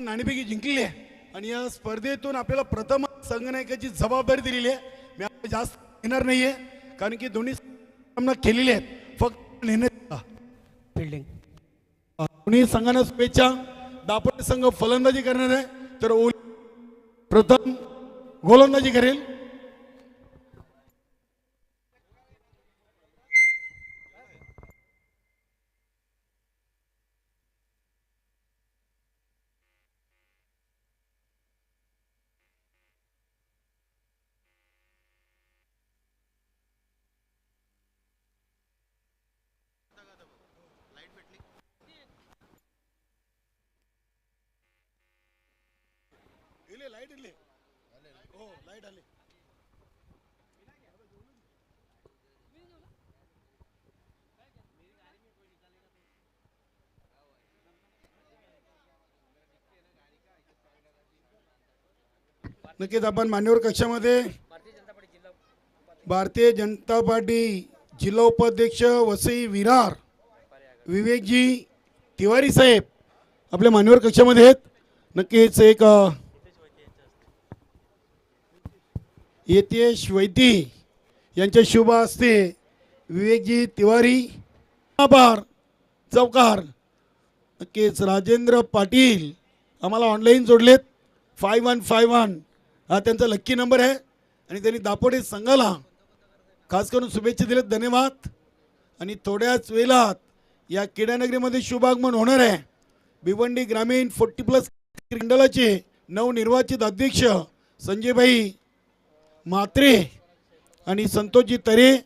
नाणेफेकी जिंकली आहे आणि या स्पर्धेतून आपल्याला प्रथम संघनायकाची जबाबदारी दिलेली आहे. मी आता जास्त येणार नाहीये कारण की दोन्ही सामना खेळलेले आहेत. फक्त फिल्डिंग दोन्ही संघांना शुभेच्छा. दापोडे संघ फलंदाजी करणार आहे तर प्रथम गोलंदाजी करेल. लाईट आली हो लाईट आली. नक्कीच आपण मान्यवर कक्षामध्ये भारतीय जनता पार्टी जिल्हा उपाध्यक्ष वसई विरार विवेकजी तिवारी साहेब आपल्या मान्यवर कक्षामध्ये आहेत. नक्कीच एक येतेश वैती यांच्या शुभ हस्ते विवेकजी तिवारी आभार चौकार. नक्कीच राजेंद्र पाटील आम्हाला ऑनलाईन जोडलेत. 5151 हा त्यांचा लक्की नंबर आहे आणि त्यांनी दापोडे संघाला खास करून शुभेच्छा दिल्यात. धन्यवाद. आणि थोड्याच वेळात या क्रीडानगरीमध्ये शुभागमन होणार आहे. भिवंडी ग्रामीण 40+ मंडळाचे नवनिर्वाचित अध्यक्ष संजयभाई म्हात्रे आणि संतोषजी तरे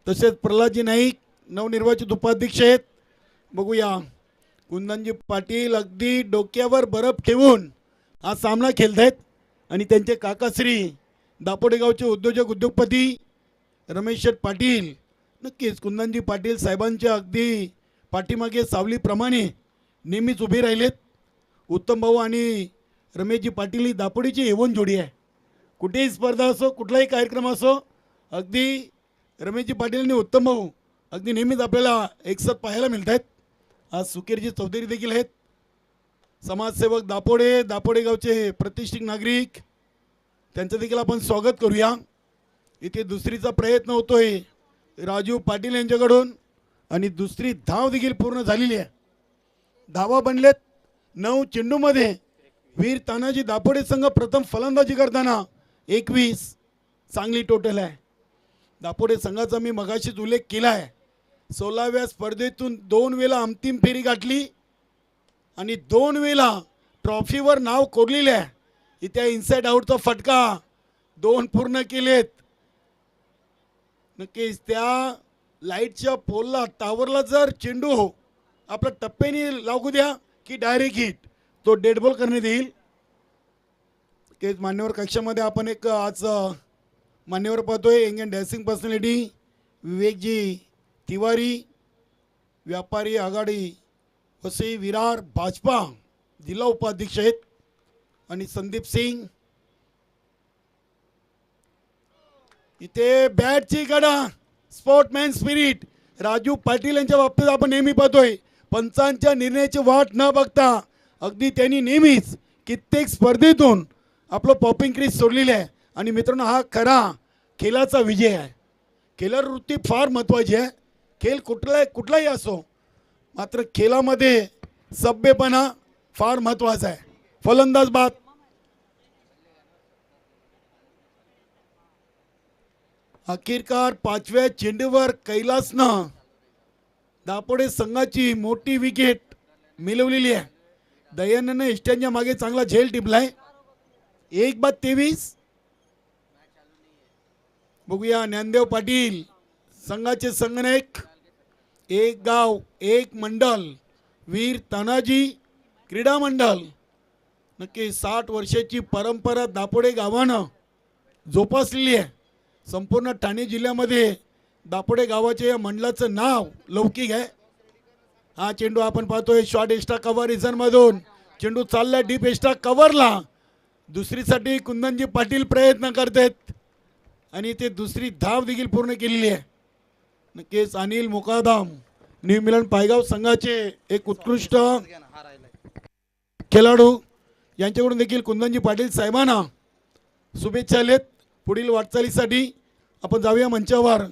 तसेच प्रल्हादजी नाईक नवनिर्वाचित उपाध्यक्ष आहेत. बघूया कुंदनजी पाटील अगदी डोक्यावर बर्फ ठेवून हा सामना खेळत आहेत आणि त्यांचे काकाश्री दापोडे गावचे उद्योजपती रमेश पाटील नक्कीच कुंदनजी पाटील साहेबांच्या अगदी पाठीमागे सावलीप्रमाणे नेहमीच उभे राहिलेत. उत्तम भाऊ आणि रमेशजी पाटील ही दापोडीची एवन जोडी आहे. कुठेही स्पर्धा असो कुठलाही कार्यक्रम असो अगदी रमेशजी पाटील आणि उत्तम भाऊ अगदी नेहमीच आपल्याला एकसाथ पाहायला मिळत आहेत. आज सुकेरजी चौधरी देखील आहेत. समाजसेवक दापोडे गावचे प्रतिष्ठित नागरिक त्यांचं देखील आपण स्वागत करूया. इथे दुसरीचा प्रयत्न होतोय राजू पाटील यांच्याकडून आणि दुसरी धाव देखील पूर्ण झालेली आहे. धावा बनलेत 9 चेंडूमध्ये. वीर तानाजी दापोडे संघ प्रथम फलंदाजी करताना 21 चांगली टोटल आहे. दापोडे संघाचा मी मगाशीच उल्लेख केला आहे. 16व्या स्पर्धेतून 2 वेळा अंतिम फेरी गाठली आणि 2 वेळा ट्रॉफीवर नाव कोरलेले आहे. इथे इनसाइड आउटचा फटका 2 पूर्ण केलेत. नक्कीच त्या लाईटच्या पोलला टावरला जर चेंडू आपला टप्प्याने लागू द्या की डायरेक्ट हिट तो डेड बॉल करण्यात येईल. तेच मान्यवर कक्षामध्ये आपण एक आज मान्यवर पाहतोय. Indian dashing personality Vivekji Tiwari व्यापारी आघाडी वसई विरार भाजपा जिल्हा उपाध्यक्ष आहेत आणि संदीप सिंग इथे बॅटची गडा स्पोर्टमॅन स्पिरिट राजू पाटील यांच्या बाबतीत आपण नेहमी पाहतोय. पंचांच्या निर्णयाची वाट न बघता अगदी त्यांनी नेहमीच कित्येक स्पर्धेतून आपलं पॉपिंग क्रीज सोडलेलं आहे. आणि मित्रांनो हा खरा खेळाचा विजय आहे. खेळाडू वृत्ती फार महत्त्वाची आहे. खेळ कुठलाही असो मात्र खेळामध्ये सभ्यपणा फार महत्त्वाचा आहे. फलंदाज बाद अखेरकार 5व्या चेंडूवर कैलासनं दापोडे संघाची मोठी विकेट मिळवलेली आहे. दयानंदनं इष्ट्यांच्या मागे चांगला झेल टिपलाय. 1/23. बघूया ज्ञानदेव पाटील संघाचे संघनायक. एक गाव एक मंडल वीर तानाजी क्रीडा मंडल. नक्की 60 वर्षाची परंपरा दापोडे गावानं जोपासलेली आहे. संपूर्ण ठाणे जिल्ह्यामध्ये दापोडे गावाच्या या मंडळाचं नाव लौकिक आहे. हा चेंडू आपण पाहतोय शॉर्ट एक्स्ट्रा कव्हर रिझनमधून चेंडू चालला डीप एक्स्ट्रा कव्हरला. दुसरीसाठी कुंदनजी पाटील प्रयत्न करतात आणि ते दुसरी धाव देखील पूर्ण केलेली आहे. नक्कीच अनिल मुकादम न्यू मिलन पायगाव संघाचे एक उत्कृष्ट खेळाडू यांच्याकडून देखील कुंदनजी पाटील साहेबांना शुभेच्छा आलेत पुढील वाटचालीसाठी. आपण जाऊया मंचावर.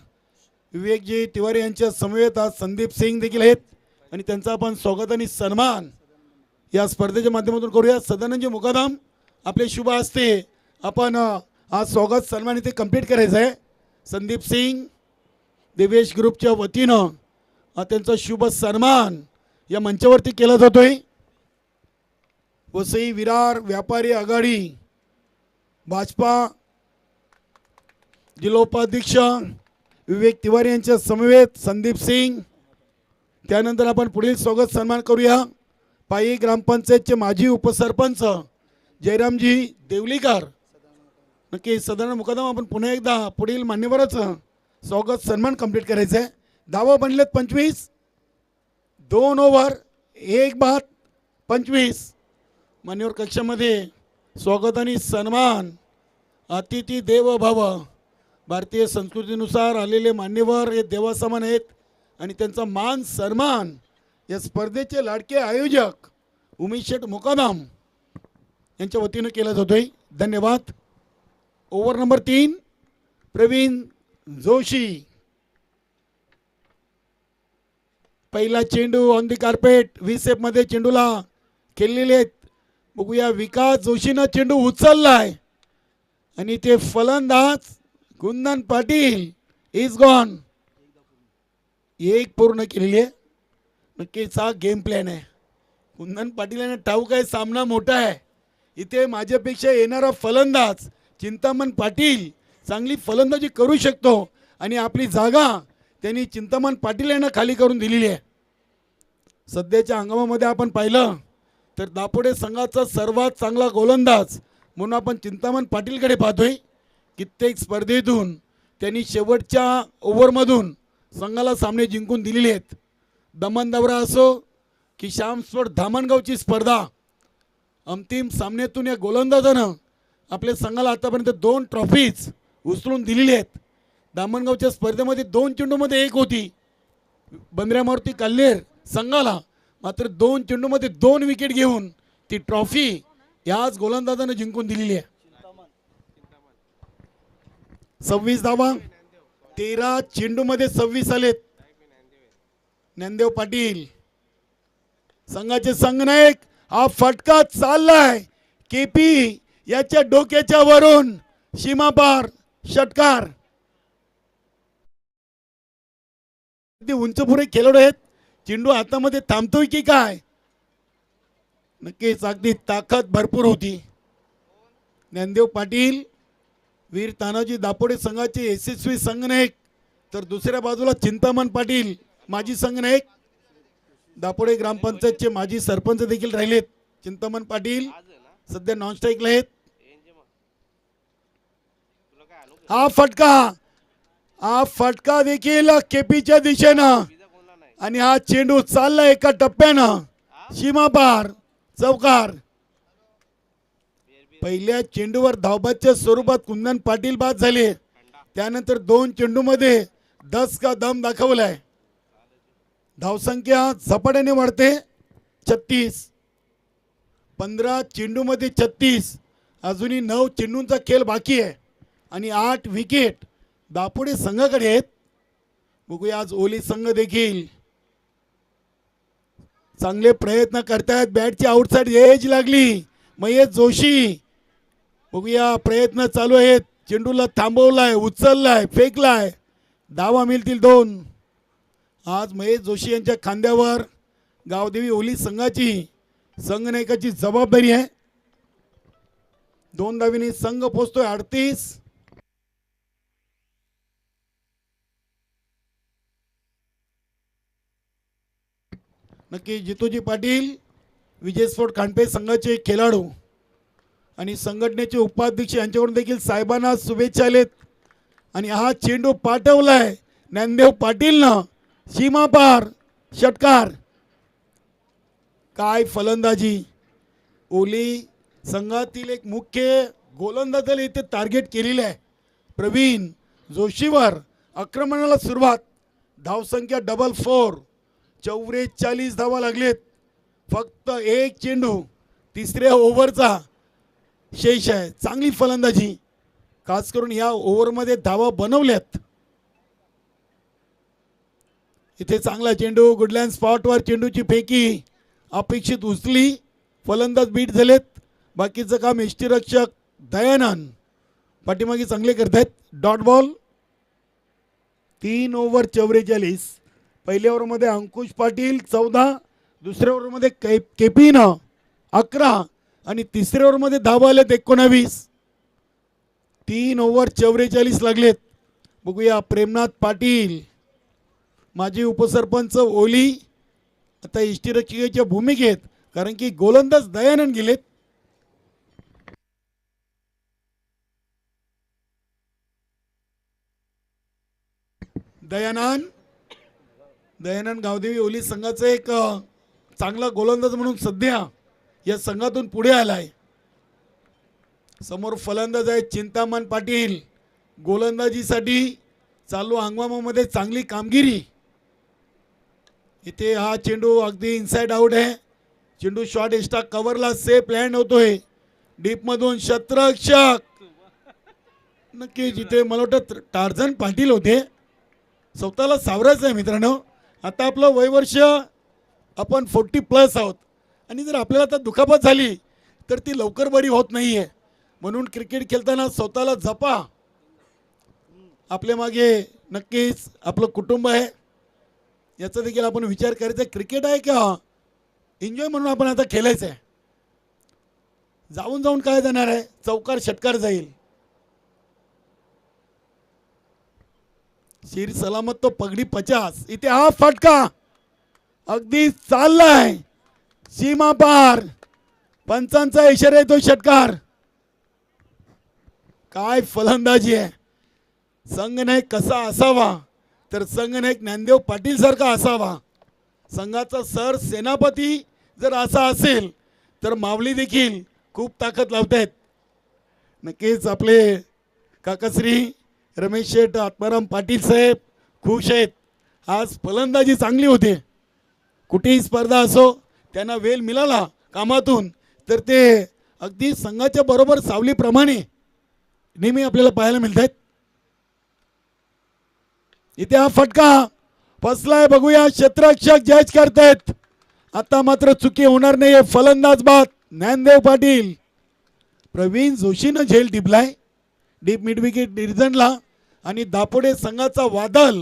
विवेकजी तिवारी यांच्या समवेत आज संदीप सिंग देखील आहेत आणि त्यांचा आपण स्वागत आणि सन्मान या स्पर्धेच्या माध्यमातून करूया. सदानंदजी मुकादम आपले शुभ हस्ते आपण आज स्वागत सन्मान इथे कंप्लीट करायचं आहे. संदीप सिंग देवेश ग्रुपच्या वतीनं त्यांचा शुभ सन्मान या मंचावरती केला जातोय. वसई विरार व्यापारी आघाडी भाजपा जिल्होपाध्यक्ष विवेक तिवारी यांच्या समवेत संदीप सिंग. त्यानंतर आपण पुढील स्वागत सन्मान करूया. पायी ग्रामपंचायतचे माजी उपसरपंच जयरामजी देवलीकर. नक्की सदानंद मुकादम आपण पुन्हा एकदा पुढील मान्यवराचं स्वागत सन्मान कंप्लीट करायचं आहे. धावा बनलेत 25. 2 ओव्हर 1 बाद 25. मान्यवर कक्षामध्ये स्वागत आणि सन्मान अतिथी देव भव. भारतीय संस्कृतीनुसार आलेले मान्यवर हे देवासमान आहेत आणि त्यांचा मान सन्मान या स्पर्धेचे लाडके आयोजक उमेश शेठ मुकादम यांच्या वतीनं केला जातोय. धन्यवाद. Over number 3 Praveen Joshi. पहिला चेंडू ऑन दी कार्पेट मध्ये चेंडूला खेळलेले आहेत. बघूया विकास जोशीनं चेंडू उचललाय आणि ते फलंदाज कुंदन पाटील इज गॉन. एक पूर्ण केलेली आहे. नक्कीच हा गेम प्लॅन आहे. कुंदन पाटील यांना ठाऊक आहे सामना मोठा आहे. इथे माझ्यापेक्षा येणारा फलंदाज चिंतामण पाटील चांगली फलंदाजी करू शकतो आणि आपली जागा त्यांनी चिंतामण पाटील यांना खाली करून दिलेली आहे. सध्याच्या हंगामामध्ये आपण पाहिलं तर दापोडे संघाचा सर्वात चांगला गोलंदाज म्हणून आपण चिंतामण पाटीलकडे पाहतोय. कित्येक स्पर्धेतून त्यांनी शेवटच्या ओव्हरमधून संघाला सामने जिंकून दिलेले आहेत. दमन दौरा असो की श्यामस्फोट धामणगावची स्पर्धा, अंतिम सामन्यातून या गोलंदाजानं आपल्या संघाला आतापर्यंत 2 ट्रॉफीज उचलून दिलेली आहेत. धामणगावच्या स्पर्धेमध्ये 2 चेंडूमध्ये 1 होती बंद्र्यामारुती कल्लेर संघाला, मात्र 2 चेंडूमध्ये 2 विकेट घेऊन ती ट्रॉफी याच गोलंदाजानं जिंकून दिलेली आहे. 26 धावा 13 चेंडूमध्ये 26 आलेत. ज्ञानदेव पाटील संघाचे संघनायक. हा फटका चाललाय केपी याच्या डोक्याच्या वरून सीमापार षटकार. उंचपुरे खेळाडू आहेत. चेंडू हातामध्ये थांबतोय की काय. नक्कीच अगदी ताकद भरपूर होती. ज्ञानदेव पाटील वीर तानाजी दापोडे संघाचे यशस्वी संघनायक, तर दुसऱ्या बाजूला चिंतामण पाटील माजी संघनायक, दापोडे ग्रामपंचायतचे माजी सरपंच देखील राहिलेत. चिंतामण पाटील सध्या नॉन स्ट्राईकला आहेत. हा फटका देखील केपीच्या दिशेनं आणि हा चेंडू चालला एका टप्प्यानं सीमापार चौकार. पहिल्या चेंडूवर धावबादच्या स्वरूपात कुंदन पाटील बाद झाले. त्यानंतर 2 चेंडूमध्ये 10 का दम दाखवलाय. धावसंख्या झपाट्याने वाढते. 36. 15 चेंडूमध्ये 36. अजूनही 9 चेंडूंचा खेळ बाकी आहे आणि 8 विकेट दापोडे संघाकडे आहेत. बघूया आज ओली संघ देखील चांगले प्रयत्न करतायत. बॅटची आउटसाइड एज लागली. महेश जोशी बघूया प्रयत्न चालू आहेत. चेंडूला थांबवलाय, उचललाय, फेकलाय. धावा मिळतील 2. आज महेश जोशी यांच्या खांद्यावर गावदेवी ओली संघाची संघनायकाची जबाबदारी आहे. 2 धावीने संघ पोहोचतोय 38. नक्की जितूजी पाटील विजयस्फोट खांडपे संघाचे खेळाडू आणि संघटनेचे उपाध्यक्ष यांच्याकडून देखील साहेबांना शुभेच्छा आलेत. आणि हा चेंडू पाठवलाय ज्ञानदेव पाटीलनं सीमापार षटकार. काय फलंदाजी. ओली संघातील एक मुख्य गोलंदाजाला इथे टार्गेट केलेले आहे. प्रवीण जोशीवर आक्रमणाला सुरुवात. धावसंख्या 444. 44 धावा लागलेत. फक्त 1 चेंडू तिसऱ्या ओव्हरचा शेष आहे. चांगली फलंदाजी, खास करून या ओव्हरमध्ये धावा बनवल्यात. इथे चांगला चेंडू, गुडलँड स्पॉटवर चेंडूची फेकी अपेक्षित उचली, फलंदाज बीट झालेत. बाकीचं काम यष्टीरक्षक दयानंद पाठीमागे चांगले करतायत. Dot ball. 3 ओव्हर 44. पहिल्या ओव्हरमध्ये अंकुश पाटील 14, दुसऱ्या ओव्हरमध्ये केपीन 11 आणि तिसऱ्या ओव्हरमध्ये धावा आलेत 19. 3 ओव्हर 44 लागलेत. बघूया प्रेमनाथ पाटील, माजी उपसरपंच ओली आता यष्टीरक्षकाच्या भूमिकेत, कारण की गोलंदाज दयानंद गेलेत. दयानंद गावदेवी ओली संघाचा एक चांगला गोलंदाज म्हणून सध्या या संघातून पुढे आलाय. समोर फलंदाज आहे चिंतामण पाटील. गोलंदाजीसाठी चालू हंगामामध्ये चांगली कामगिरी. इथे हा चेंडू अगदी इनसाइड आउट आहे. चेंडू शॉर्ट एक्स्ट्रा कव्हरला सेफ लँड होतोय. डीप मधून क्षेत्ररक्षक नक्की जिथे मला वाटतं टार्झन पाटील होते. स्वतःला सावरायचं आहे मित्रांनो. आता आपलं वयवर्ष आपण 40+ आहोत आणि जर आपल्याला आता दुखापत झाली तर ती लवकर बरी होत नाही आहे. म्हणून क्रिकेट खेळताना स्वतःला जपा. आपल्या मागे नक्कीच आपलं कुटुंब आहे, याचा देखील आपण विचार करायचा. क्रिकेट आहे का एन्जॉय म्हणून आपण आता खेळायचं आहे. जाऊन जाऊन काय जाणार आहे, चौकार षटकार जाईल. शिर सलामत तो पगडी 50. इथे हा फटका अगदी चाललाय सीमा पार. पंचांचा इशारा येतो षटकार. काय फलंदाजी आहे. संघनायक कसा असावा तर संघनायक ज्ञानदेव पाटील सारखा असावा. संघाचा सर सेनापती जर असा असेल तर मावली देखील खूप ताकद लावतायत. नक्कीच आपले काकाश्री रमेश शेठ आत्माराम पाटील साहेब खुश आहेत. आज फलंदाजी चांगली होते. कुठेही स्पर्धा असो त्यांना वेळ मिळाला कामातून तर ते अगदी संघाच्या बरोबर सावलीप्रमाणे नेहमी आपल्याला पाहायला मिळत आहेत. इथे हा फटका फसलाय. बघूया क्षेत्ररक्षक जज करतायत. आता मात्र चुकी होणार नाही. फलंदाज बाद ज्ञानदेव पाटील. प्रवीण जोशीनं झेल टिपलाय डीप मिड विकेट डिव्हिजनला आणि दापोडे संघाचा वादल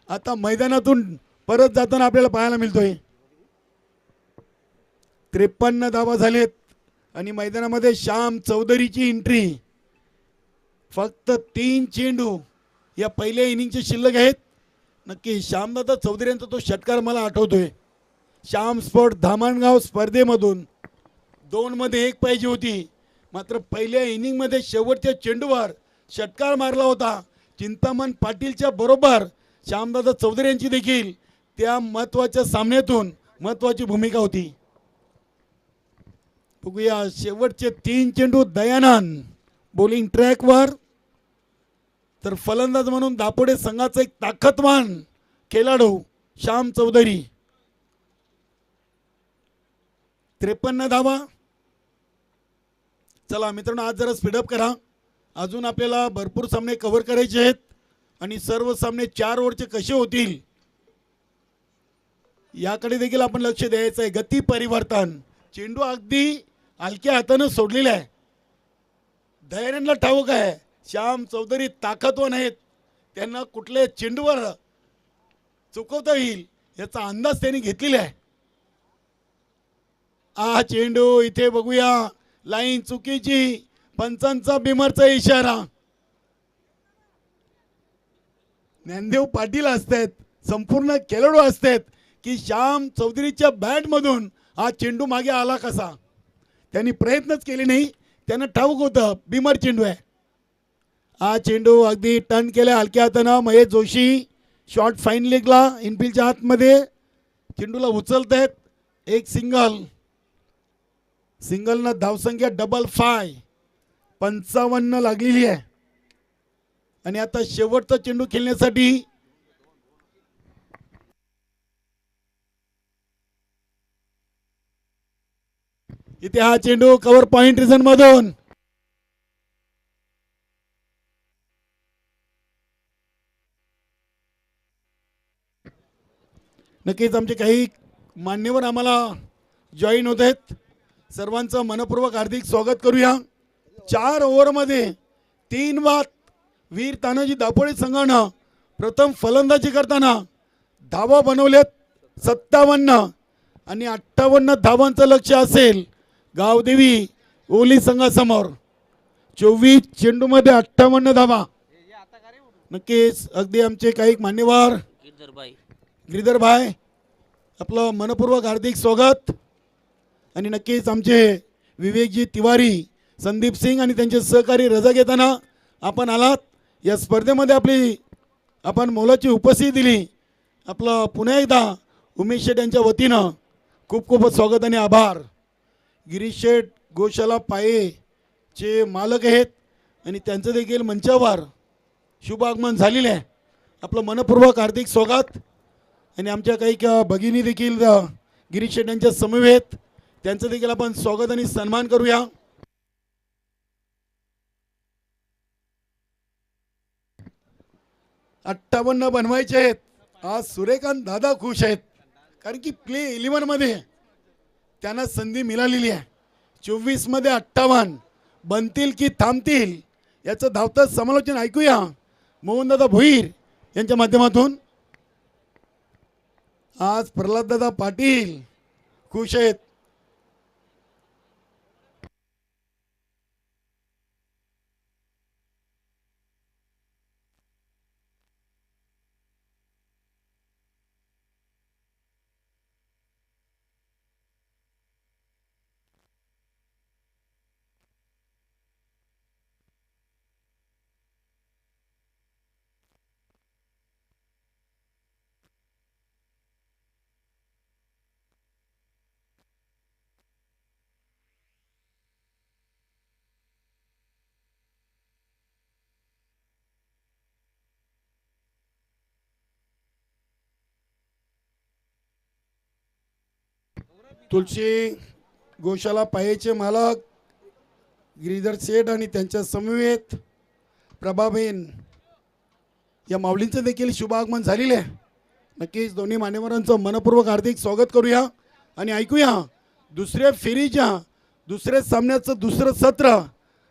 आता मैदानातून परत जाताना आपल्याला पाहायला मिळतोय. 53 धावा झालेत आणि मैदानामध्ये श्याम चौधरीची एंट्री. फक्त 3 चेंडू या पहिल्या इनिंगचे शिल्लक आहेत. नक्की श्यामदादा चौधरी यांचा तो षटकार मला आठवतोय. श्याम स्पोर्ट धामणगाव स्पर्धेमधून 2 मध्ये 1 पाहिजे होती, मात्र पहिल्या इनिंगमध्ये शेवटच्या चेंडूवर षटकार मारला होता. चिंतामण पाटीलच्या बरोबर श्यामदादा चौधरी यांची देखील त्या महत्त्वाच्या सामन्यातून महत्त्वाची भूमिका होती. बघूया शेवटचे 3 चेंडू दयानंद बॉलिंग ट्रॅकवर. तर फलंदाज म्हणून दापोडे संघाचा एक ताकदवान खेळाडू श्याम चौधरी. 53 धावा. चला मित्रांनो, आज जरा स्पीडअप करा. अजून आपल्याला भरपूर सामने कव्हर करायचे आहेत आणि सर्व सामने 4 ओव्हरचे कसे होतील याकडे देखील आपण लक्ष द्यायचं आहे. गती परिवर्तन. चेंडू अगदी हलक्या हाताने सोडलेला आहे. दयानंदला ठाऊक आहे श्याम चौधरी ताकदवान आहेत, त्यांना कुठल्या चेंडूवर चुकवता येईल याचा अंदाज त्यांनी घेतलेला आहे. हा चेंडू इथे बघूया लाईन चुकीची. पंचांचा बिमरचा इशारा. ज्ञानदेव पाटील असतात, संपूर्ण खेळाडू असतात की श्याम चौधरीच्या बॅटमधून हा चेंडू मागे आला कसा. त्यांनी प्रयत्नच केले नाही, त्यांना ठाऊक होतं बिमर चेंडू आहे. हा चेंडू अगदी टर्न केला हलक्या हातानं. महेश जोशी शॉर्ट फाईन लेगला इनफिल्डच्या आतमध्ये चेंडूला उचलत आहेत. एक सिंगलनं धावसंख्या 5 55 लागलेली आहे. आणि आता शेवटचा चेंडू खेळण्यासाठी इथे हा चेंडू कव्हर पॉइंट रिझन मधून नक्कीच आमचे काही मान्यवर आम्हाला जॉईन होत आहेत. सर्वांचं मनपूर्वक हार्दिक स्वागत करूया. 4 ओव्हरमध्ये 3 बाद वीर तानाजी दापोळे संघानं प्रथम फलंदाजी करताना धावा बनवल्यात 57 आणि 58 धावांचं लक्ष असेल गावदेवी ओली संघासमोर. 24 चेंडूमध्ये 58 धावा. नक्कीच अगदी आमचे काही मान्यवर गिरधर भाई आपलं मनपूर्वक हार्दिक स्वागत. आणि नक्कीच आमचे विवेकजी तिवारी, संदीप सिंग आणि त्यांचे सहकारी रजा घेताना आपण आलात. या स्पर्धेमध्ये आपण मोलाची उपस्थिती दिली. आपलं पुन्हा एकदा उमेश शेठ यांच्या वतीनं खूप खूप स्वागत आणि आभार. गिरीश शेठ गोशाला पायेचे मालक आहेत आणि त्यांचं देखील मंचावर शुभ आगमन झालेले आहे. आपलं मनपूर्वक हार्दिक स्वागत. आणि आमच्या काही भगिनी देखील गिरीश शेठ यांच्या समवेत त्यांचं देखील आपण स्वागत आणि सन्मान करूया. अठ्ठावन्न बनवायचे आहेत. आज सूर्यकांत दादा खुश आहेत कारण की प्ले 11 मध्ये त्यांना संधी मिळालेली आहे. 24 मध्ये 58 बनतील की थांबतील याचं धावतं समालोचन ऐकूया मोहनदादा भोईर यांच्या माध्यमातून. आज प्रल्हाददादा पाटील खुश आहेत. तुलसी गोशाला पायेचे मालक गिरीधर सेठ आणि त्यांच्या समवेत प्रभाबेन या माऊलींचं देखील शुभ आगमन झालेले आहे. नक्कीच दोन्ही मान्यवरांचं मनपूर्वक हार्दिक स्वागत करूया आणि ऐकूया दुसऱ्या फेरीच्या दुसऱ्या सामन्याचं दुसरं सत्र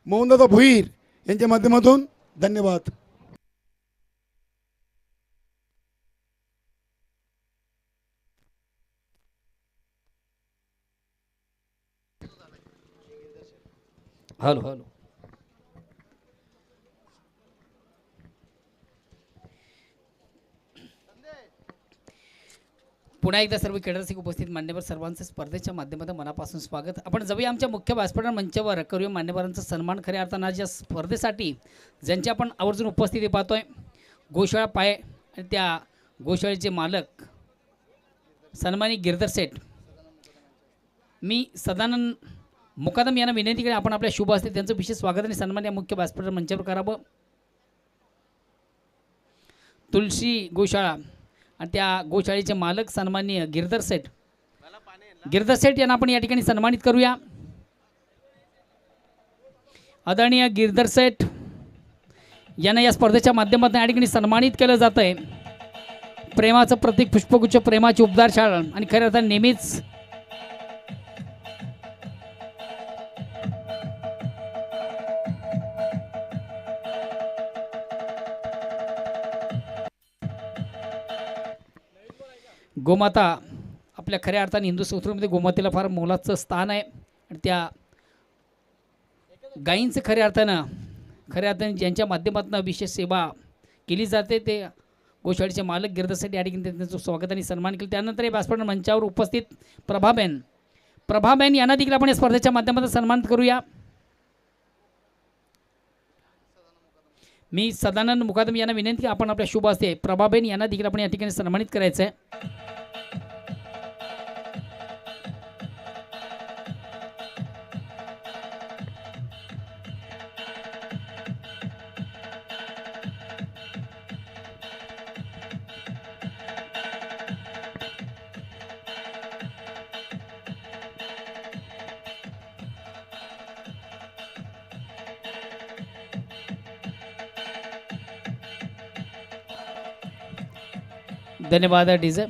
मोहनदादा भोईर यांच्या माध्यमातून. धन्यवाद. Hello hello. पुन्हा एकदा सर्व खेळाडू उपस्थित मान्यवर सर्वांचं स्पर्धेच्या माध्यमातून मनापासून स्वागत. आपण जाऊया आमच्या मुख्य व्यासपीठ मंचावर करूया मान्यवरांचा सन्मान. खऱ्या अर्थानं आज या स्पर्धेसाठी ज्यांची आपण आवर्जून उपस्थिती पाहतोय गोशाळा पाय आणि त्या गोशाळेचे मालक सन्मानित गिरधर सेठ. मी सदानंद मुकादम यांना विनंती करेन आपण आपल्या शुभ असते त्यांचं विशेष स्वागत आणि सन्मान या मुख्य व्यासपीठ मंचावर करावं. तुलसी गोशाळा आणि त्या गोशाळेचे मालक सन्माननीय गिरधर सेठ यांना आपण या ठिकाणी सन्मानित करूया. आदरणीय गिरधर सेठ यांना या स्पर्धेच्या माध्यमातून या ठिकाणी सन्मानित केलं जात आहे. प्रेमाचं प्रतीक पुष्पगुच्छ, प्रेमाची उबदार शाळ आणि खऱ्या अर्थाने नेहमीच गोमाता आपल्या खऱ्या अर्थाने हिंदू संस्कृतीमध्ये गोमातेला फार मोलाचं स्थान आहे. आणि त्या गायींचं खऱ्या अर्थाने ज्यांच्या माध्यमातून विशेष सेवा केली जाते ते गोशाळेचे मालक गिरधरसाठी या ठिकाणी त्यांचं स्वागत आणि सन्मान केलं. त्यानंतर या व्यासपीठ मंचावर उपस्थित प्रभाबेन यांना देखील आपण या स्पर्धेच्या माध्यमातून सन्मानित करूया. मी सदानंद मुकादम यांना विनंती की आपण आपल्या शुभ असते प्रभाबेन यांना देखील आपण या ठिकाणी सन्मानित करायचं आहे. धन्यवाद DJ.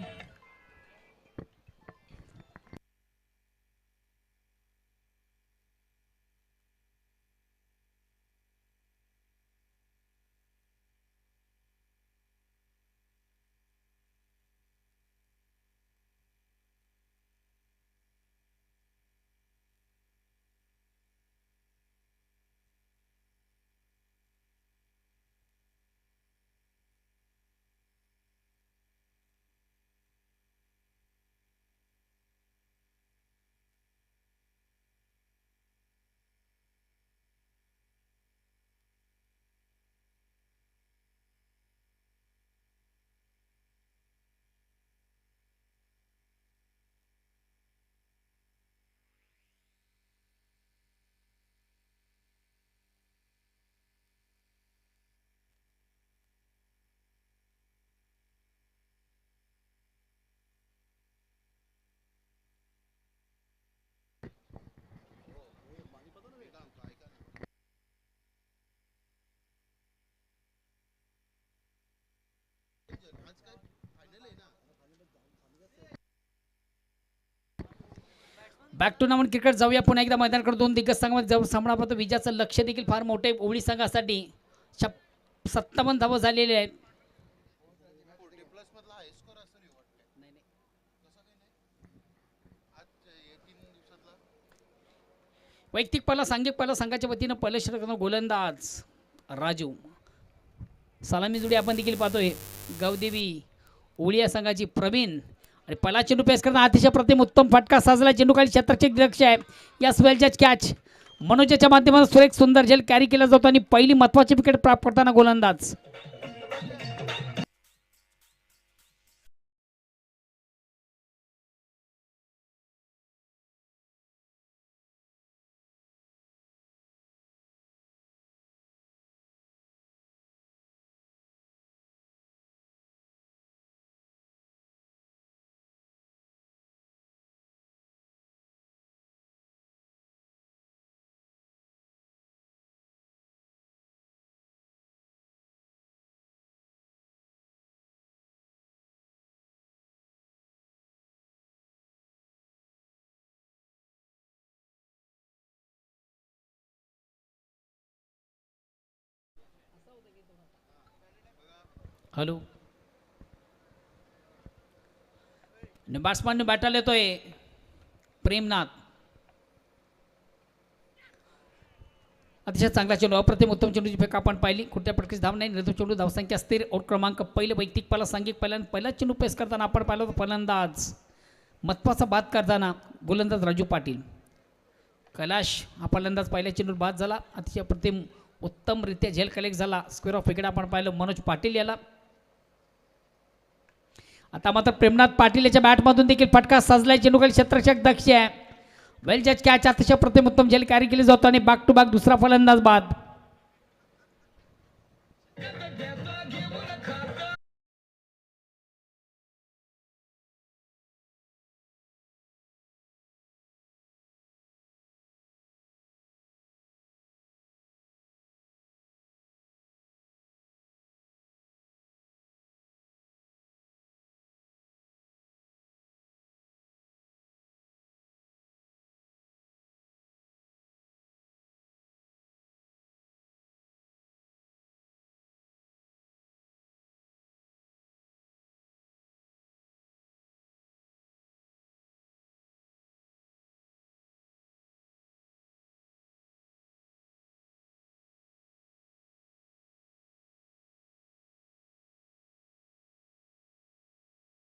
Back to Naman cricket. जाऊया पुन्हा एकदा मैदानाकडे. दोन दिग्गज संघामध्ये जवळ सामना पडतो. विजयाचं लक्ष देखील फार मोठे ओवळी संघासाठी. 57 धावा झालेले आहेत. वैयक्तिक पहिला सांघिक पहिला संघाच्या वतीनं पहिलं षटक गोलंदाज राजू. सलामी जोडी आपण देखील पाहतोय. गावदेवी ओळिया संघाची प्रवीण आणि पहिला चेंडू पेस करताना अतिशय प्रतिम उत्तम फटका साजला. चेंडू खाली क्षेत्ररक्षक लक्ष आहे. या स्वेलच्याच कॅच मनोजच्या माध्यमातून सुरेख सुंदर झेल कॅरी केला जातो आणि पहिली महत्वाची विकेट प्राप्त करताना गोलंदाज. हॅलो बॅट्समॅन बॅटाला येतोय प्रेमनाथ. अतिशय चांगला चेंडू अप्रतिम उत्तम चेंडूची फेक आपण पाहिली. कुठल्या प्रकारची धाव नाही. निर्धाव चेंडू धावसंख्या स्थिर. आउट क्रमांक पहिले वैयक्तिक पहिला सांघिक पहिला चेंडू पेस करताना आपण पाहिलं फलंदाज महत्वाचा बाद करताना गोलंदाज राजू पाटील. कैलाश हा फलंदाज पहिल्या चेंडूवर बाद झाला. अतिशय अप्रतिम उत्तमरित्या झेल कलेक्ट झाला. स्क्वेअर ऑफ विकेट आपण पाहिलं मनोज पाटील याला. आता मात्र प्रेमनाथ पाटील याच्या बॅटमधून देखील फटका सजलाय. चेंडू खाली क्षेत्ररक्षक दक्ष आहे. वेल जज कॅच अतिशय प्रतिम उत्तम झेल कॅरी केली जातो आणि बॅक टू बॅक दुसरा फलंदाज बाद.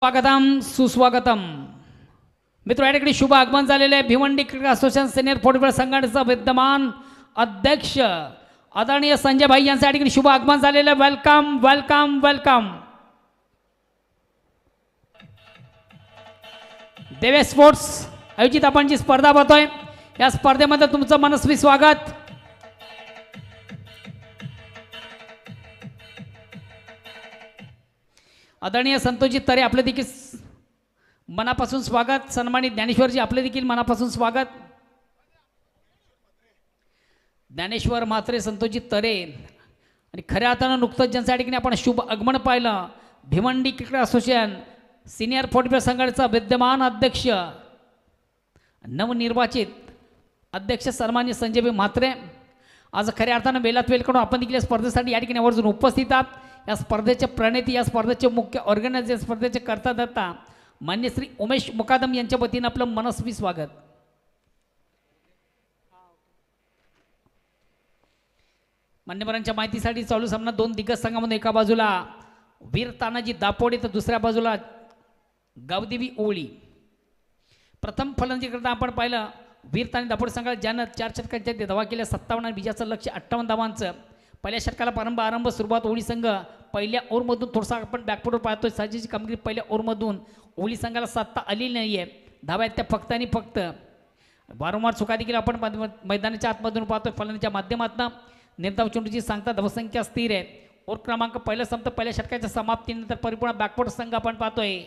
स्वागतम सुस्वागतम. मित्र याकडे शुभ आगमन झालेले आहे. Bhiwandi cricket association senior football संघटनेचा विद्यमान अध्यक्ष आदरणीय संजय भाई यांच्या ठिकाणी शुभ आगमन झालेलं आहे. Welcome welcome welcome. देवे स्पोर्ट्स आयोजित आपण जी स्पर्धा पाहतोय या स्पर्धेमध्ये तुमचं मनस्वी स्वागत. आदरणीय संतोषजी तरे आपले देखील मनापासून स्वागत. सन्मानित ज्ञानेश्वरजी आपले देखील मनापासून स्वागत. ज्ञानेश्वर म्हात्रे संतोषजी तरे आणि खऱ्या अर्थानं नुकतंच ज्यांच्या ठिकाणी आपण शुभ आगमन पाहिलं Bhiwandi cricket association senior football संघाचा विद्यमान अध्यक्ष नवनिर्वाचित अध्यक्ष सन्मान्य संजय म्हात्रे आज खऱ्या अर्थानं वेलात वेल करून आपण देखील या स्पर्धेसाठी या ठिकाणी आवर्जून उपस्थित आहात। या स्पर्धेचे प्रणेते या स्पर्धेचे मुख्य ऑर्गनायझर स्पर्धेचे कर्ताधर्ता मान्य श्री उमेश मुकादम यांच्या वतीनं आपलं मनस्वी स्वागत। मान्यवरांच्या माहितीसाठी चालू सामना दोन दिग्गज संघामध्ये एका बाजूला वीर तानाजी दापोडे तर दुसऱ्या बाजूला गावदेवी ओळी। प्रथम फलंदाजी करता आपण पाहिलं वीर तानाजी दापोडे संघाला ज्यानं 4 षटकांच्या धावा केल्या 57 आणि विजयाचं लक्ष्य 58 धावांचं। पहिल्या षटकाला आरंभ सुरुवात ओळी संघ पहिल्या ओव्हरमधून थोडासा आपण बॅकफुटवर पाहतोय। साजेची कामगिरी पहिल्या ओव्हरमधून ओळी संघाला साधता आलेली नाही आहे। धावा आहेत त्या फक्त आणि फक्त। वारंवार चुका देखील आपण मैदानाच्या आतमधून पाहतोय। फलंदाजीच्या माध्यमातून निर्धाव चेंडूची सांगता धावसंख्या स्थिर आहे। ओव्हर क्रमांक पहिला संपत पहिल्या षटकाच्या समाप्तीनंतर परिपूर्ण बॅकफुट संघ आपण पाहतोय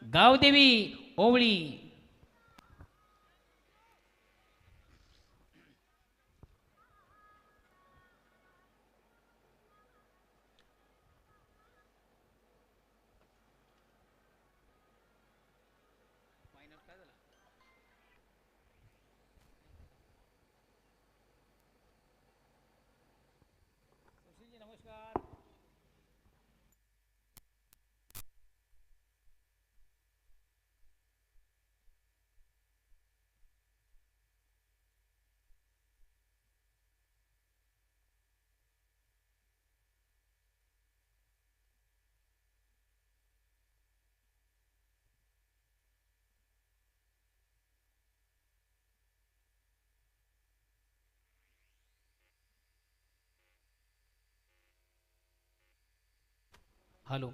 गावदेवी ओवळी। हॅलो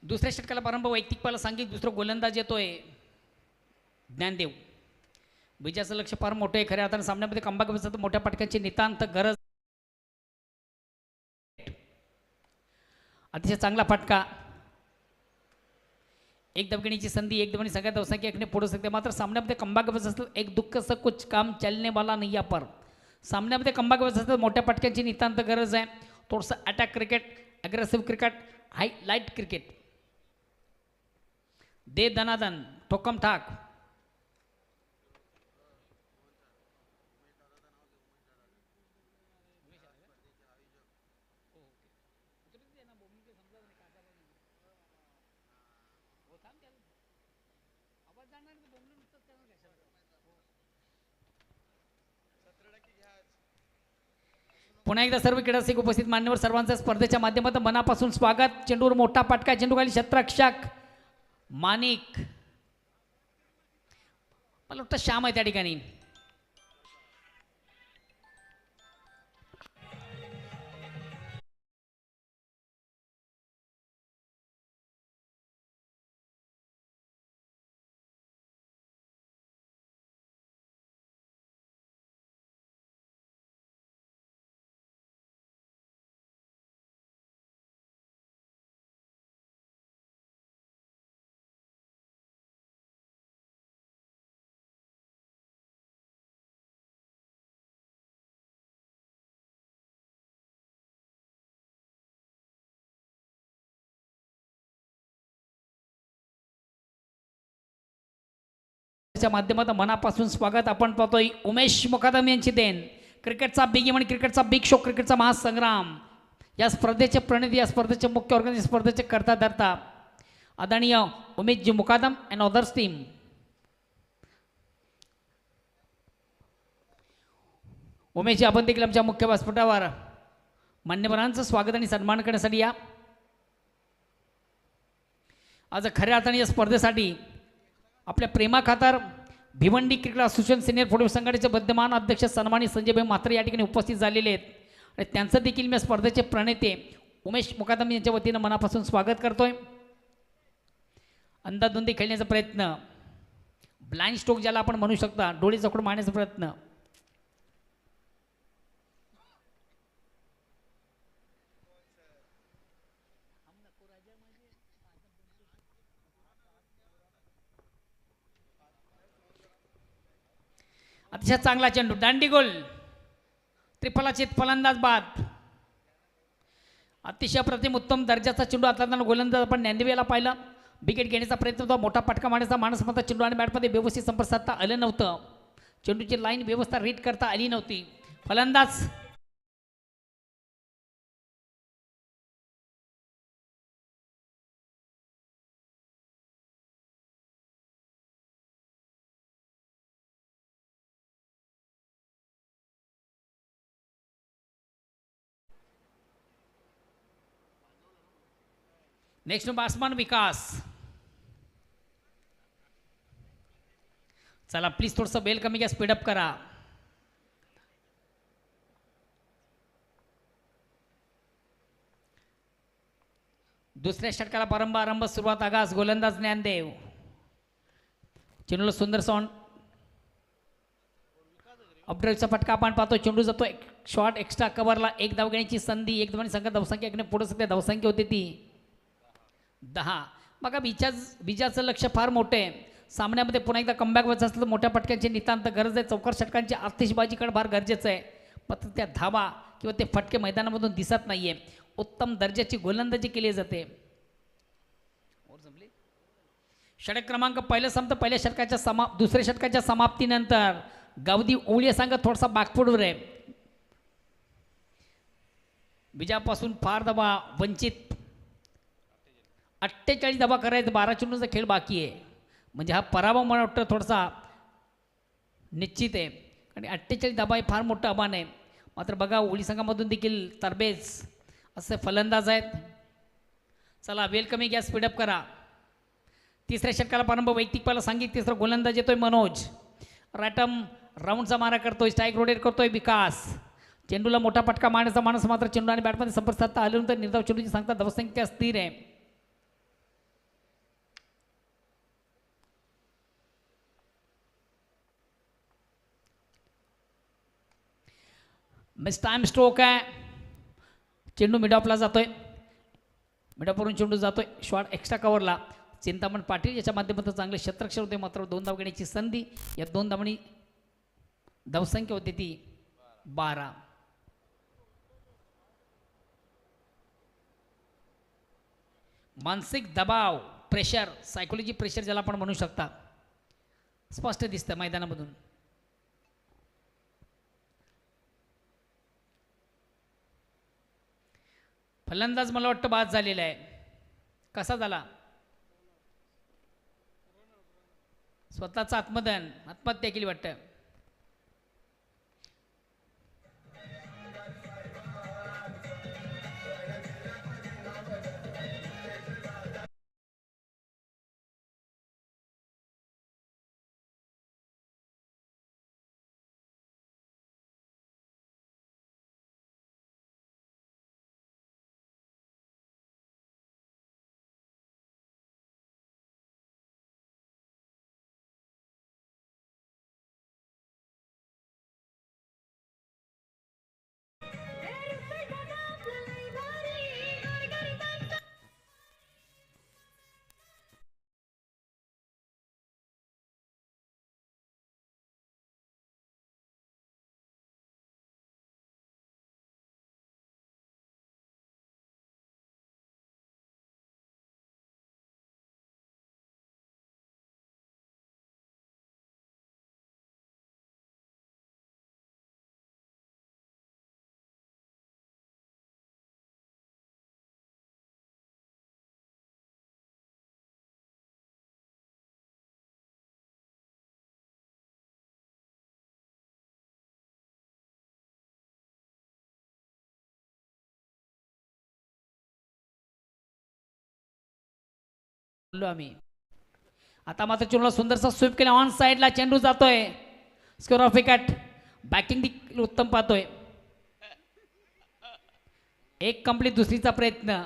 दुसऱ्या षटकाला प्रारंभ वैयक्तिक पाला सांगित दुसरा गोलंदाज येतोय ज्ञानदेव। विजयाचं लक्ष फार मोठं आहे। खऱ्या अर्थानं सामन्यामध्ये कमबॅक बसत मोठ्या पटकांची नितांत गरज। अतिशय चांगला फटका एक दबगणीची संधी एक दबगणी सगळ्यात धावसंख्या एकने पुढू शकते। मात्र सामन्यामध्ये कमबॅक बस असलं एक दुःख सा कुछ काम चलने वाला नाही या पर सामन्यामध्ये कमबॅक बस असलं मोठ्या पटक्यांची नितांत गरज आहे। थोडंसं अटॅक क्रिकेट अग्रेसिव्ह क्रिकेट हाय लाईट क्रिकेट दे दनादन ठोकम ठाक। पुन्हा एकदा सर्व क्रीडारसिक उपस्थित मान्यवर सर्वांचं स्पर्धेच्या माध्यमातून मनापासून स्वागत। चेंडूवर मोठा पटका चेंडू खाली क्षेत्ररक्षक माणिक मला वाटतं श्याम आहे त्या ठिकाणी। माध्यमातून मनापासून स्वागत। आपण पाहतोय उमेश मुकादम यांची देण क्रिकेटचा बिग इव्हेंट क्रिकेटचा बिग शो क्रिकेटचा महासंग्राम। या स्पर्धेचे प्रणिधी या स्पर्धेचे मुख्य ऑर्गनायझर स्पर्धेचे कर्ता धर्ता आदरणीय उमेशजी मुकादम अँड अदर्स टीम। उमेशजी आपण देखील आमच्या मुख्य व्यासपीठावर मान्यवरांचं स्वागत आणि सन्मान करण्यासाठी या। आज खऱ्या अर्थाने या स्पर्धेसाठी आपल्या प्रेमाखातर Bhiwandi cricket association senior football संघटनेचे विद्यमान अध्यक्ष सन्मानित संजय म्हात्रे या ठिकाणी उपस्थित झालेले आहेत आणि त्यांचं देखील मी स्पर्धेचे प्रणेते उमेश मुकादम यांच्या वतीनं मनापासून स्वागत करतोय। अंधाधुंदी खेळण्याचा प्रयत्न ब्लाइंड स्ट्रोक ज्याला आपण म्हणू शकता डोळे जखडून मारण्याचा प्रयत्न। अतिशय चांगला चेंडू दांडी गोल त्रिफलाचीत फलंदाज बाद. अतिशय प्रतिम उत्तम दर्जाचा चेंडू हाताळताना गोलंदाज आपण ज्ञानदेवीला पाहिलं. विकेट घेण्याचा प्रयत्न होता, मोठा फटका मारण्याचा मानस होता. चेंडू आणि बॅटमध्ये व्यवस्थित संपर्क साधता आलं नव्हतं. चेंडूची लाईन व्यवस्था रीड करता आली नव्हती. फलंदाज नेक्स्ट बॅट्समन विकास. चला प्लीज थोडंसं बेल कमी घ्या, स्पीडअप करा. दुसऱ्या षटकाला आरंभ सुरुवात आगास. गोलंदाज ज्ञानदेव. चेंडूला सुंदर सॉन अपड्राईव्हचा फटका आपण पाहतो. चेंडू जातो एक शॉट एक्स्ट्रा कव्हरला. एक धाव घेण्याची संधी. एक धावांनी संघ धावसंख्या एकने पुढे सध्या धावसंख्या होती ती 10. बघा बीजाचं लक्ष फार मोठे आहे. सामन्यामध्ये पुन्हा एकदा कमबॅक व्हायचं असलं तर मोठ्या पटक्यांची नितांत गरज आहे. चौकार षटकांची आतिषबाजीकडे फार गरजेचं आहे. पण त्या धावा किंवा ते फटके मैदानामधून दिसत नाहीये. उत्तम दर्जाची गोलंदाजी केली जाते. षटक क्रमांक पहिलं संपतं. पहिल्या षटकाच्या दुसऱ्या षटकाच्या समाप्तीनंतर गावदी ओवळी संघ थोडासा बागपुडवर आहे. विजयापासून फार धावा वंचित. 48 धावा करायचं. 12 चेंडूचा खेळ बाकी आहे. म्हणजे हा पराभव मला वाटतं थोडासा निश्चित आहे. आणि 48 धावा हे फार मोठं आव्हान आहे. मात्र बघा ओळी संघामधून देखील तरबेज असे फलंदाज आहेत. चला वेल कमी घ्या, स्पीडअप करा. तिसऱ्या षटकाला प्रारंभ. वैयक्तिक पहिला सांगितलं. तिसरा गोलंदाज येतोय मनोज. रायटम राऊंडचा मारा करतोय. स्ट्राईक रोटेट करतोय विकास. चेंडूला मोठा फटका मारण्याचा माणूस मात्र चेंडू आणि बॅटमध्ये संपर्क साधता आल्यानंतर निर्धाव चेंडूची सांगता धावसंख्या स्थिर आहे. मिस टाइम स्ट्रोक आहे. चेंडू मिडऑफला जातोय. मिडऑफवरून चेंडू जातोय शॉट एक्स्ट्रा कव्हरला. चिंतामण पाटील याच्या माध्यमातून चांगले क्षेत्ररक्षण होते. मात्र 2 धाव घेण्याची संधी. या 2 धावांनी धावसंख्या होती ती 12. मानसिक दबाव, प्रेशर, सायकोलॉजी प्रेशर ज्याला आपण म्हणू शकता, स्पष्ट दिसतं मैदानामधून. फलंदाज मला वाटतं बाद झालेला आहे. कसा झाला? स्वतःचं आत्महत्या केली वाटतं. आम्ही आता मात्र चेंडूला सुंदरसा स्वीप केला. ऑन साइडला चेंडू जातोय. Score of wicket. बॅटिंग देखील उत्तम पाहतोय. एक कंप्लीट. दुसरीचा प्रयत्न.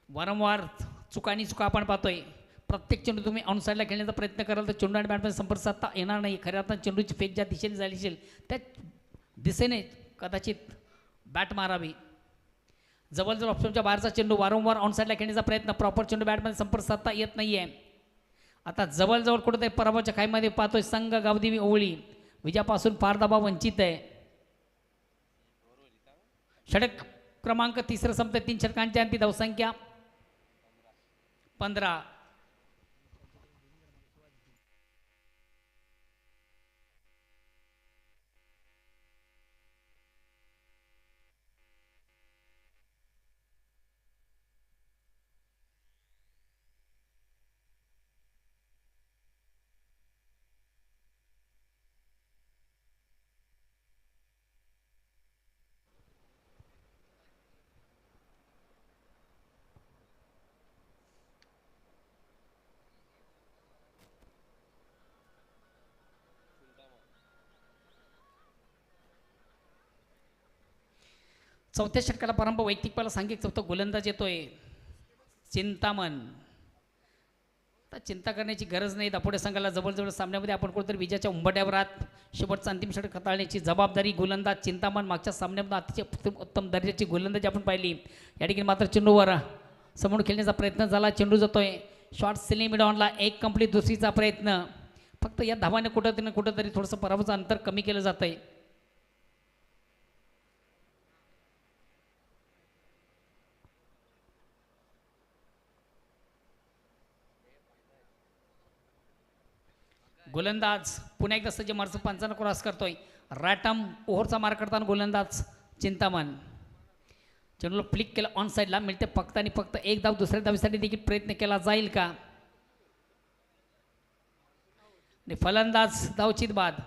वारंवार चुका आपण पाहतोय. प्रत्येक चेंडू तुम्ही ऑनसाईडला खेळण्याचा प्रयत्न कराल तर चेंडू आणि बॅटमध्ये संपर्क साधता येणार नाही. खऱ्या अर्थानं चेंडूची फेक ज्या दिशेने झाली असेल त्या दिशेने कदाचित बॅट मारावी. जवळजवळ ऑप्शनच्या बाहेरचा चेंडू वारंवार ऑनसाईडला खेळण्याचा प्रयत्न, प्रॉपर चेंडू बॅटमध्ये संपर्क साधता येत नाहीये. आता जवळजवळ कुठेतरी पराभवाच्या खाईमध्ये पाहतोय संघ गावदेवी ओवळी. विजयापासून फार दबाव वंचित आहे. षटक क्रमांक तिसरं संपते. 3 षटकांची अंती धावसंख्या 15. चौथ्या षटकाला प्रारंभ. वैयक्तिक पाला सांघिक चौथा गोलंदाज येतोय चिंतामण. आता चिंता करण्याची गरज नाही. दापोडे संघाला जवळजवळ सामन्यामध्ये आपण कुठेतरी विजयाच्या उंबट्यावर आहात. शेवटचा अंतिम षटक हाताळण्याची जबाबदारी गोलंदाज चिंतामण. मागच्या सामन्यामध्ये अतिशय उत्तम दर्जाची गोलंदाजी आपण पाहिली. या ठिकाणी मात्र चेंडूवर समोर खेळण्याचा प्रयत्न झाला. चेंडू जातोय शॉर्ट सिलिंग मिडॉनला. एक कंप्लीट दुसरीचा प्रयत्न. फक्त या धावाने कुठंतरी थोडंसं पराभवाचं अंतर कमी केलं जात आहे. गोलंदाज पुन्हा एकदा सज्ज मार्च 55 क्रॉस करतोय. रॅटम ओव्हरचा मार करताना गोलंदाज चिंतामण. चेंडूला फ्लिक केलं ऑन साईडला. मिळते फक्त आणि फक्त एक धाव. दुसऱ्या धावीसाठी देखील प्रयत्न केला जाईल का? फलंदाज धावचित बाद.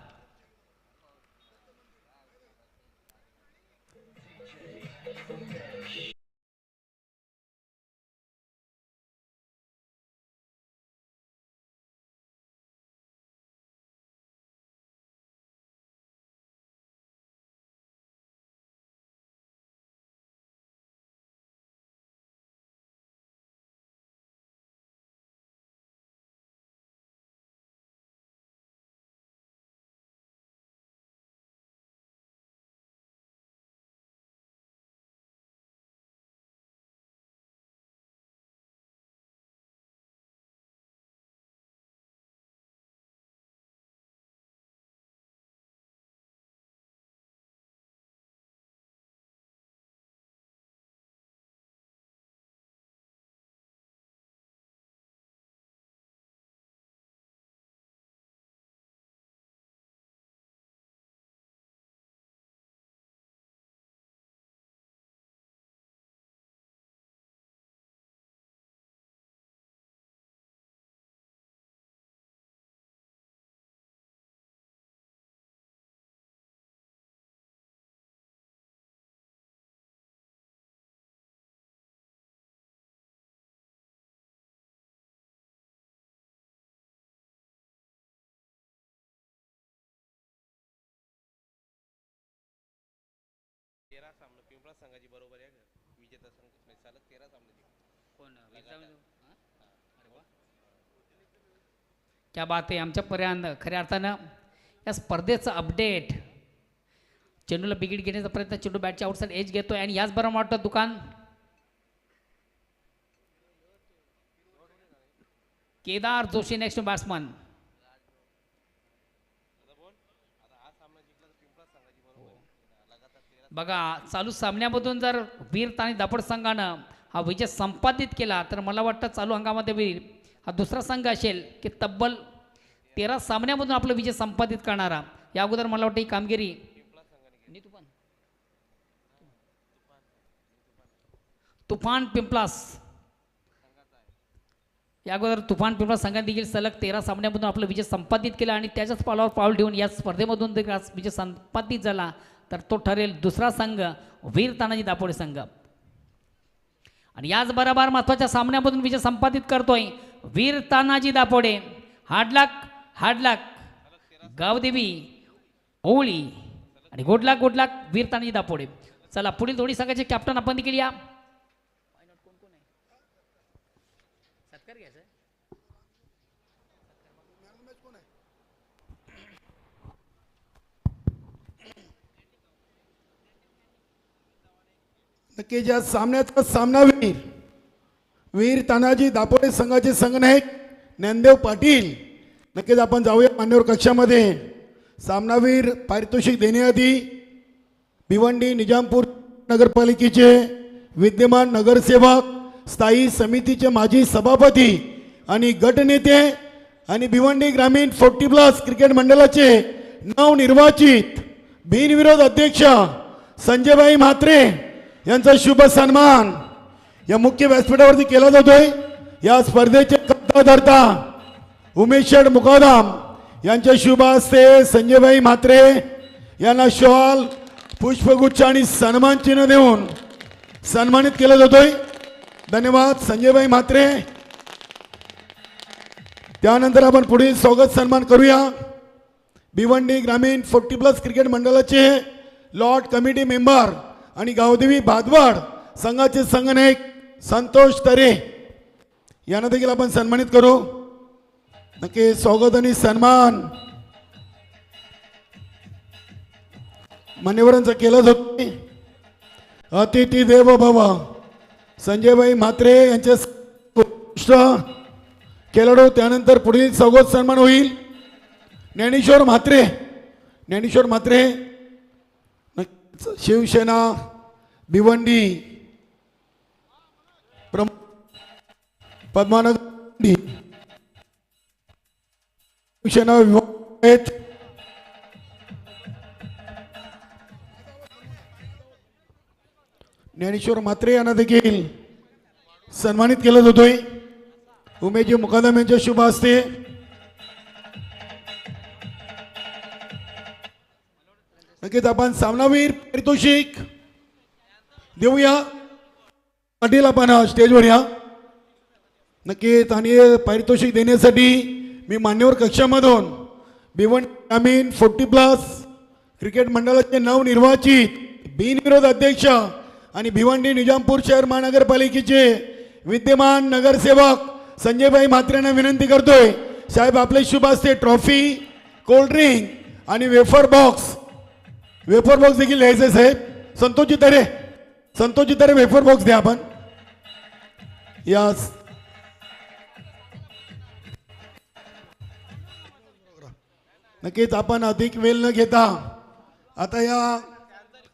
पिंपळा संघाची बरोबर आहे विजेता संघ चालक 13 सामने क्या बात आहे. आमच्यापर्यंत खऱ्या अर्थानं या स्पर्धेचं अपडेट. चेंडूला बिगिट घेण्याचा प्रयत्न. चेंडू बॅटच्या आउटसाईड एज घेतोय आणि याच बरोबर वाटतं दुकान. Kedar Joshi next batsman. बघा चालू सामन्यामधून जर वीर आणि दापोड संघानं हा विजय संपादित केला तर मला वाटतं चालू हंगामामध्ये वीर हा दुसरा संघ असेल की तब्बल 13 सामन्यामधून आपला विजय संपादित करणारा. या अगोदर मला वाटतं ही कामगिरी तुफान पिंपलास या अगोदर तुफान पिंपलास संघाने देखील सलग 13 सामन्यामधून आपला विजय संपादित केला आणि त्याच्याच पावलावर पाऊल ठेवून या स्पर्धेमधून जर विजय संपादित झाला तर तो ठरेल दुसरा संघ वीर तानाजी दापोडे संघ. आणि याच बरोबर महत्वाच्या सामन्यामधून विजय संपादित करतोय वीर तानाजी दापोडे. हाडलाक गावदेवी ओवळी आणि गोडलाक वीर तानाजी दापोडे. चला पुढील दोन्ही संघाचे कॅप्टन आपण देखील या. नक्की ज्या सामन्याचा सामनावीर वीर तानाजी दापोडे संघाचे संघनायक ज्ञानदेव पाटील, नक्कीच आपण जाऊया मान्यवर कक्षामध्ये. सामनावीर पारितोषिक देण्याआधी भिवंडी निजामपूर नगरपालिकेचे विद्यमान नगरसेवक, स्थायी समितीचे माजी सभापती आणि गटनेते आणि भिवंडी ग्रामीण 40+ क्रिकेट मंडळाचे नवनिर्वाचित बिनविरोध अध्यक्ष संजयभाई म्हात्रे यांचा शुभ सन्मान या मुख्य व्यासपीठावरती केला जातोय. या स्पर्धेचे कर्ताधर्ता उमेश मुकादम यांच्या शुभ हस्ते संजयभाई म्हात्रे यांना शॉल, पुष्पगुच्छ आणि सन्मान चिन्ह देऊन सन्मानित केला जातोय. धन्यवाद संजयभाई म्हात्रे. त्यानंतर आपण पुढील स्वागत सन्मान करूया. भिवंडी ग्रामीण 40+ क्रिकेट मंडळाचे लॉर्ड कमिटी मेंबर आणि गावदेवी भादवाड संघाचे संघनायक संतोष तरे यांना देखील आपण सन्मानित करू. नक्की स्वागत आणि सन्मान मान्यवरांचा केला जातो. अतिथी देव भव संजयभाई म्हात्रे यांचे खेळाडू. त्यानंतर पुढील स्वागत सन्मान होईल ज्ञानेश्वर म्हात्रे. ज्ञानेश्वर म्हात्रे शिवसेना भिवंडी पद्मानगर शिवसेना विभाग. ज्ञानेश्वर म्हात्रे यांना देखील सन्मानित केलं जातोय. उमेश मुकादम यांच्या शुभ हस्ते. नक्कीच आपण सामनावीर पारितोषिक देऊया. पाटील आपण स्टेजवर या. नक्कीच आणि पारितोषिक देण्यासाठी मी मान्यवर कक्षामधून भिवंडी ग्रामीण 40+ क्रिकेट मंडळाचे नवनिर्वाचित बिनविरोध अध्यक्ष आणि भिवंडी निजामपूर शहर महानगरपालिकेचे विद्यमान नगरसेवक संजयभाई म्हात्रेंना विनंती करतोय. साहेब आपले शुभ हस्ते ट्रॉफी, कोल्ड्रिंक आणि वेफर बॉक्स देखील लिहायचे साहेब. संतोषजी तरे वेफर बॉक्स द्या आपण. यास नक्कीच आपण अधिक वेळ न घेता आता या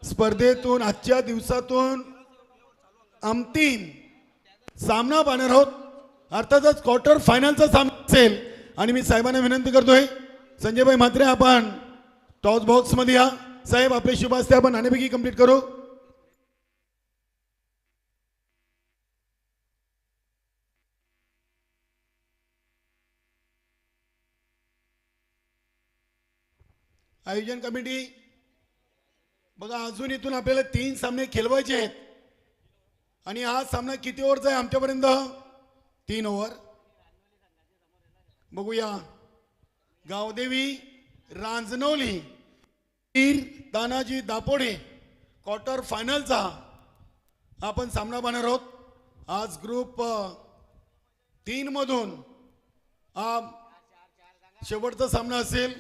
स्पर्धेतून आजच्या दिवसातून अंतिम सामना पाहणार आहोत. अर्थातच क्वार्टर फायनलचा सामना असेल आणि मी साहेबांना विनंती करतोय संजयभाई म्हात्रे आपण टॉस बॉक्स मध्ये या. साहेब आपले शुभ हस्ते आपण नाणेफेकी कंप्लीट करू. आयोजन कमिटी बघा अजून इथून आपल्याला 3 सामने खेळवायचे आहेत आणि हा सामना किती ओव्हरचा आहे आमच्यापर्यंत 3 ओव्हर. बघूया गावदेवी रांजनोली वीर तानाजी दापोडे क्वार्टर फायनलचा आपण सामना पाहणार आहोत. आज ग्रुप 3 मधून हा शेवटचा सामना असेल.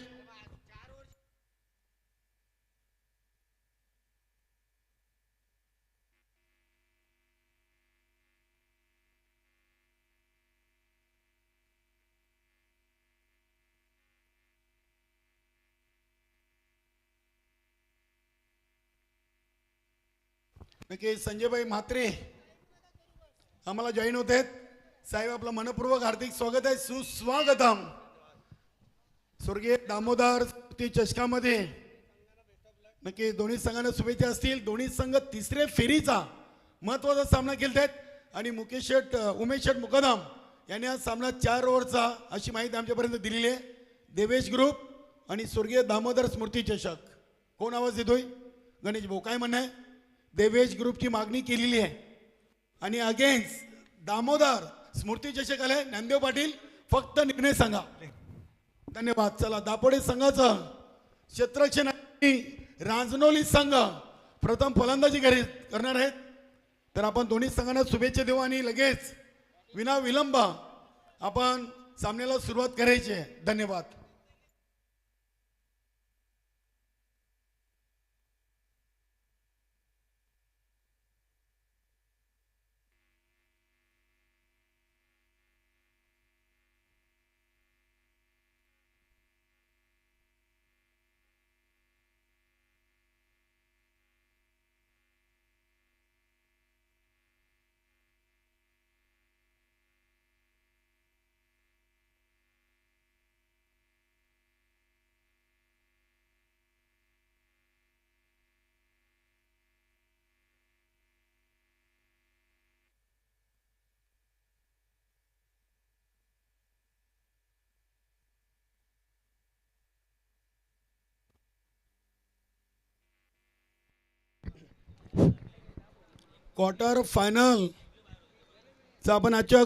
नक्की संजयभाई म्हात्रे आम्हाला जॉईन होत आहेत. साहेब आपलं मनपूर्वक हार्दिक स्वागत आहे. सुस्वागतम. स्वर्गीय दामोदर स्मृती चषकामध्ये नक्की दोन्ही संघांना शुभेच्छा असतील. दोन्ही संघ 3ऱ्या फेरीचा महत्वाचा सामना खेळत आहेत आणि उमेश मुकादम यांनी हा सामना 4 ओव्हरचा अशी माहिती आमच्यापर्यंत दिलेली आहे. देवेश ग्रुप आणि स्वर्गीय दामोदर स्मृती चषक. कोण आवाज देतोय? गणेश भाऊ काय म्हणणं आहे? देवेश ग्रुपची मागणी केलेली आहे आणि अगेन्स्ट दामोदर स्मृती चषक आले. ज्ञानदेव पाटील फक्त निर्णय सांगा. धन्यवाद. चला दापोडे संघाचं क्षेत्ररक्षण रांजनोली संघ प्रथम फलंदाजी करणार आहेत. तर आपण दोन्ही संघांना शुभेच्छा देऊ आणि लगेच विना विलंब आपण सामन्याला सुरुवात करायची आहे. धन्यवाद. क्वार्टर फायनलचा आपण आजच्या